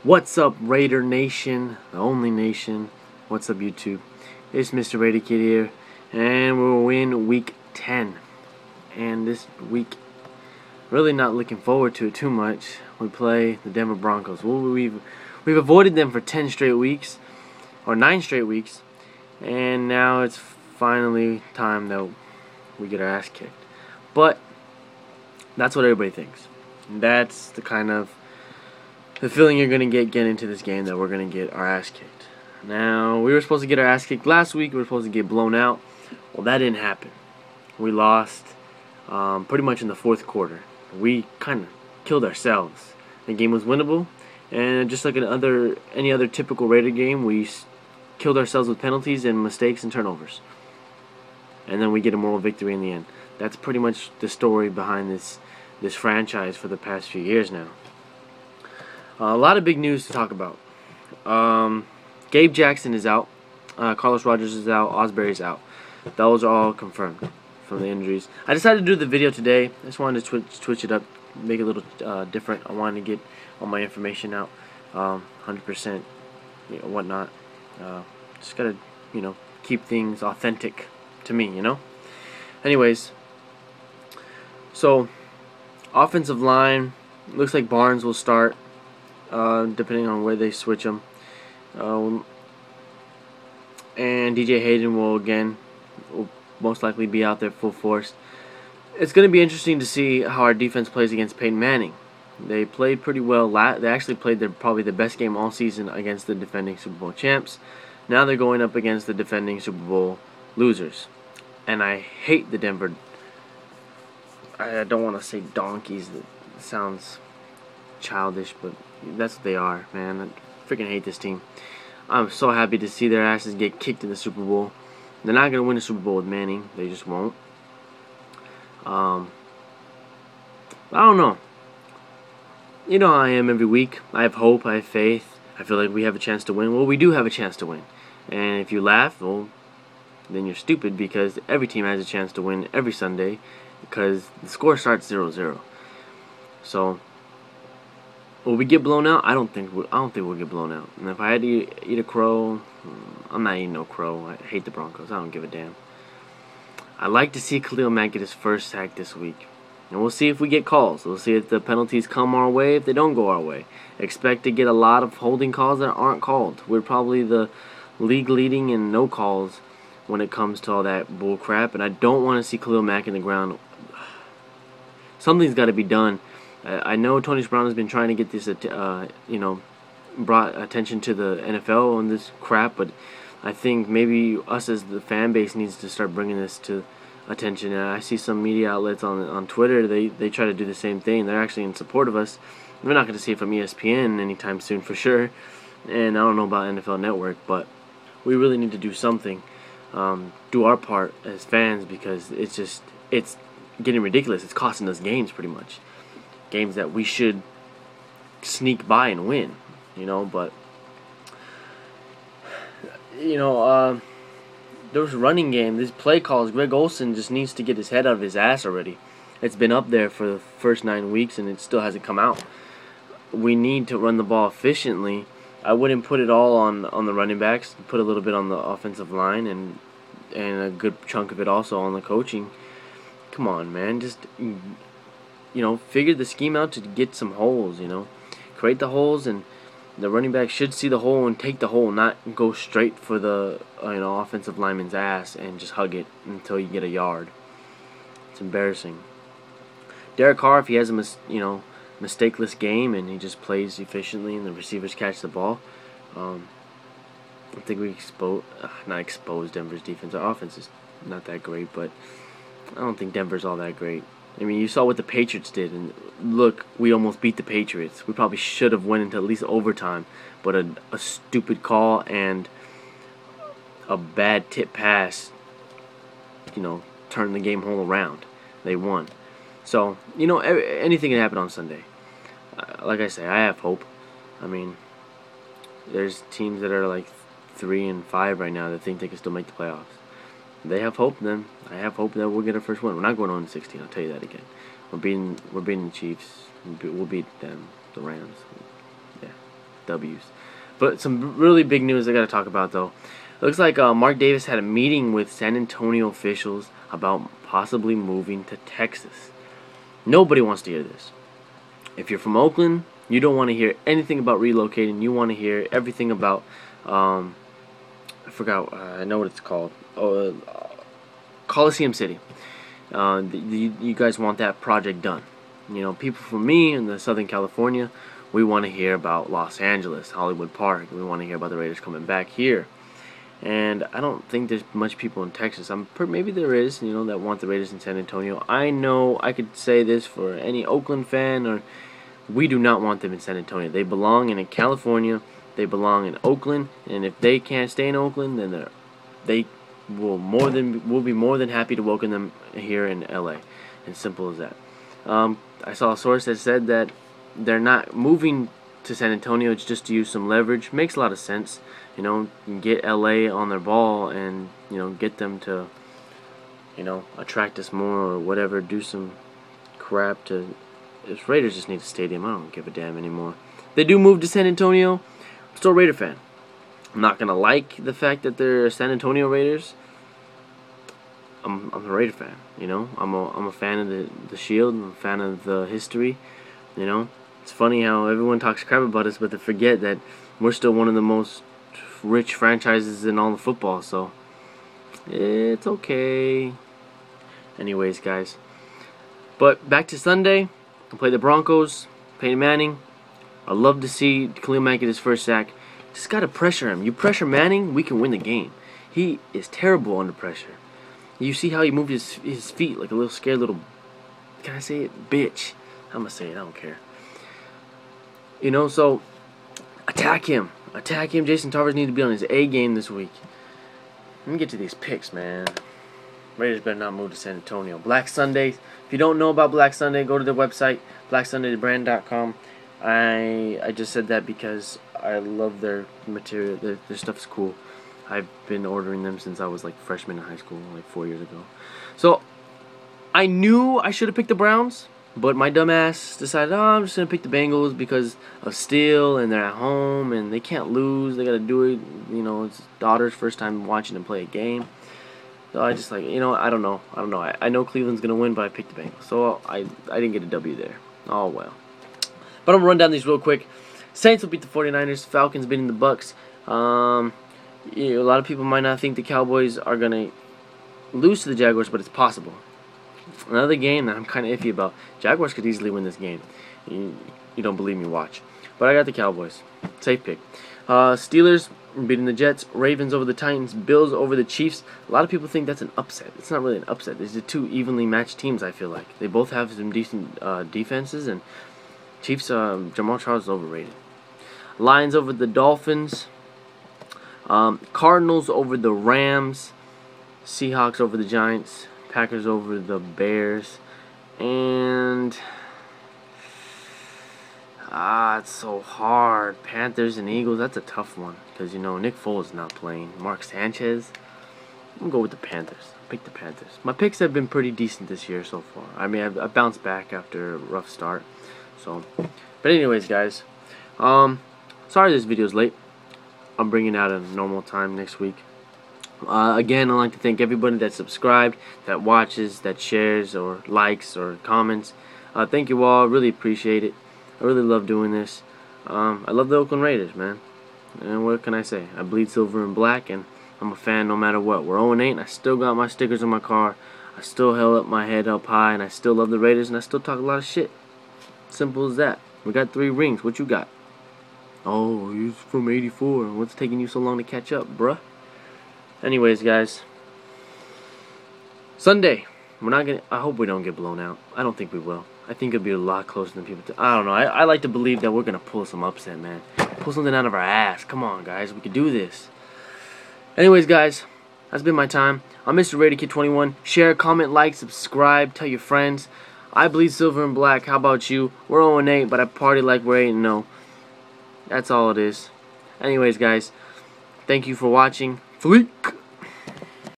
What's up, Raider Nation, the only nation? What's up, YouTube? It's Mr. Raider Kid here, and we'll win Week 10. And this week, really not looking forward to it too much. We play the Denver Broncos. We've avoided them for 10 straight weeks, or 9 straight weeks, and now it's finally time that we get our ass kicked. But that's what everybody thinks. That's the kind of the feeling you're going to get into this game, that we're going to get our ass kicked. Now, we were supposed to get our ass kicked last week. We were supposed to get blown out. Well, that didn't happen. We lost pretty much in the fourth quarter. We kind of killed ourselves. The game was winnable, and just like any other typical Raider game, we killed ourselves with penalties and mistakes and turnovers. And then we get a moral victory in the end. That's pretty much the story behind this franchise for the past few years now. A lot of big news to talk about. Gabe Jackson is out. Carlos Rogers is out. Osbury's out. Those are all confirmed from the injuries. I decided to do the video today. I just wanted to switch it up, make it a little different. I wanted to get all my information out, 100%, whatnot. Just gotta, keep things authentic to me, Anyways, so offensive line looks like Barnes will start. Depending on where they switch them. And DJ Hayden will most likely be out there full force. It's going to be interesting to see how our defense plays against Peyton Manning. They played pretty well. They actually played probably the best game all season against the defending Super Bowl champs. Now they're going up against the defending Super Bowl losers. And I hate the Denver. I don't want to say donkeys. That sounds childish, but that's what they are, man. I freaking hate this team. I'm so happy to see their asses get kicked in the Super Bowl. They're not going to win the Super Bowl with Manning. They just won't. I don't know. You know how I am every week. I have hope. I have faith. I feel like we have a chance to win. Well, we do have a chance to win. And if you laugh, well, then you're stupid, because every team has a chance to win every Sunday, because the score starts 0-0. So, will we get blown out? I don't think we'll get blown out. And if I had to eat a crow, I'm not eating no crow. I hate the Broncos. I don't give a damn. I'd like to see Khalil Mack get his first sack this week. And we'll see if we get calls. We'll see if the penalties come our way, if they don't go our way. Expect to get a lot of holding calls that aren't called. We're probably the league leading in no calls when it comes to all that bull crap. And I don't want to see Khalil Mack in the ground. Something's got to be done. I know Tony Brown has been trying to get this, brought attention to the NFL on this crap, but I think maybe us as the fan base needs to start bringing this to attention. And I see some media outlets on Twitter, they try to do the same thing. They're actually in support of us. We're not going to see it from ESPN anytime soon for sure, and I don't know about NFL Network, but we really need to do something, do our part as fans, because it's getting ridiculous. It's costing us games pretty much. Games that we should sneak by and win, but there's a running game. These play calls, Greg Olsen just needs to get his head out of his ass already. It's been up there for the first 9 weeks and it still hasn't come out. We need to run the ball efficiently. I wouldn't put it all on the running backs. Put a little bit on the offensive line and a good chunk of it also on the coaching. Come on, man, just figure the scheme out to get some holes, Create the holes, and the running back should see the hole and take the hole, not go straight for the offensive lineman's ass and just hug it until you get a yard. It's embarrassing. Derek Carr, if he has a mistakeless game and he just plays efficiently and the receivers catch the ball, I think we not expose Denver's defense. Our offense is not that great, but I don't think Denver's all that great. I mean, you saw what the Patriots did, and look, we almost beat the Patriots. We probably should have went into at least overtime, but a stupid call and a bad tip pass, turned the game whole around. They won. So, anything can happen on Sunday. Like I say, I have hope. I mean, there's teams that are like 3-5 right now that think they can still make the playoffs. They have hope, then I have hope that we'll get our first win. We're not going on 16. I'll tell you that again. We're beating the Chiefs. We'll beat them, the Rams. Yeah. W's. But some really big news I got to talk about, though. It looks like Mark Davis had a meeting with San Antonio officials about possibly moving to Texas. Nobody wants to hear this. If you're from Oakland, you don't want to hear anything about relocating. You want to hear everything about, I forgot, I know what it's called, Coliseum City. You guys want that project done. You know, people from me in the Southern California, we want to hear about Los Angeles, Hollywood Park. We want to hear about the Raiders coming back here. And I don't think there's much people in Texas. Maybe there is, you know, that want the Raiders in San Antonio. I know I could say this for any Oakland fan, or we do not want them in San Antonio. They belong in California. They belong in Oakland, and if they can't stay in Oakland, then we'll be more than happy to welcome them here in LA. As simple as that. I saw a source that said that they're not moving to San Antonio. It's just to use some leverage. Makes a lot of sense. You know, get LA on their ball and, you know, get them to, you know, attract us more or whatever. Do some crap to. If Raiders just need a stadium, I don't give a damn anymore. If they do move to San Antonio, I'm still a Raider fan. I'm not gonna like the fact that they're San Antonio Raiders. I'm a Raider fan, you know. I'm a fan of the Shield. I'm a fan of the history, you know. It's funny how everyone talks crap about us, but they forget that we're still one of the most rich franchises in all of football. So it's okay. Anyways, guys. But back to Sunday, I play the Broncos. Peyton Manning. I love to see Khalil Mack get his first sack. Just gotta pressure him. You pressure Manning, we can win the game. He is terrible under pressure. You see how he moved his feet like a little scared little, can I say it? Bitch. I'm gonna say it, I don't care. You know, so attack him. Attack him. Jason Tarvers needs to be on his A game this week. Let me get to these picks, man. Raiders better not move to San Antonio. Black Sunday. If you don't know about Black Sunday, go to their website, blacksundaybrand.com. I just said that because I love their material. Their stuff's cool. I've been ordering them since I was like freshman in high school, like 4 years ago. So I knew I should have picked the Browns, but my dumbass decided, oh, I'm just gonna pick the Bengals because of Steele and they're at home and they can't lose. They gotta do it. You know, it's daughter's first time watching them play a game. So I just like, you know, I don't know. I know Cleveland's gonna win, but I picked the Bengals. So I didn't get a W there. Oh well. But I'm gonna run down these real quick. Saints will beat the 49ers. Falcons beating the Bucks. A lot of people might not think the Cowboys are going to lose to the Jaguars, but it's possible. Another game that I'm kind of iffy about. Jaguars could easily win this game. You don't believe me, watch. But I got the Cowboys. Safe pick. Steelers beating the Jets. Ravens over the Titans. Bills over the Chiefs. A lot of people think that's an upset. It's not really an upset. These are two evenly matched teams, I feel like. They both have some decent defenses, and Chiefs, Jamal Charles is overrated. Lions over the Dolphins. Cardinals over the Rams. Seahawks over the Giants. Packers over the Bears. And it's so hard. Panthers and Eagles, that's a tough one. Because, you know, Nick Foles is not playing. Mark Sanchez. I'm going to go with the Panthers. Pick the Panthers. My picks have been pretty decent this year so far. I mean, I bounced back after a rough start. So, but anyways, guys. Sorry this video's late. I'm bringing out a normal time next week. Again, I'd like to thank everybody that subscribed, that watches, that shares, or likes, or comments. Thank you all. Really appreciate it. I really love doing this. I love the Oakland Raiders, man. And what can I say? I bleed silver and black, and I'm a fan no matter what. We're 0-8, and I still got my stickers on my car. I still held up my head up high, and I still love the Raiders, and I still talk a lot of shit. Simple as that. We got 3 rings. What you got? Oh, he's from 84. What's taking you so long to catch up, bruh? Anyways, guys. Sunday. We're not gonna. I hope we don't get blown out. I don't think we will. I think it'll be a lot closer than people think. I don't know. I like to believe that we're gonna pull some upset, man. Pull something out of our ass. Come on, guys. We can do this. Anyways, guys. That's been my time. I'm Mr. Raider Kid 21. Share, comment, like, subscribe. Tell your friends. I bleed silver and black. How about you? We're 0-8, but I party like we're 8-0. That's all it is. Anyways, guys, thank you for watching. Fleek!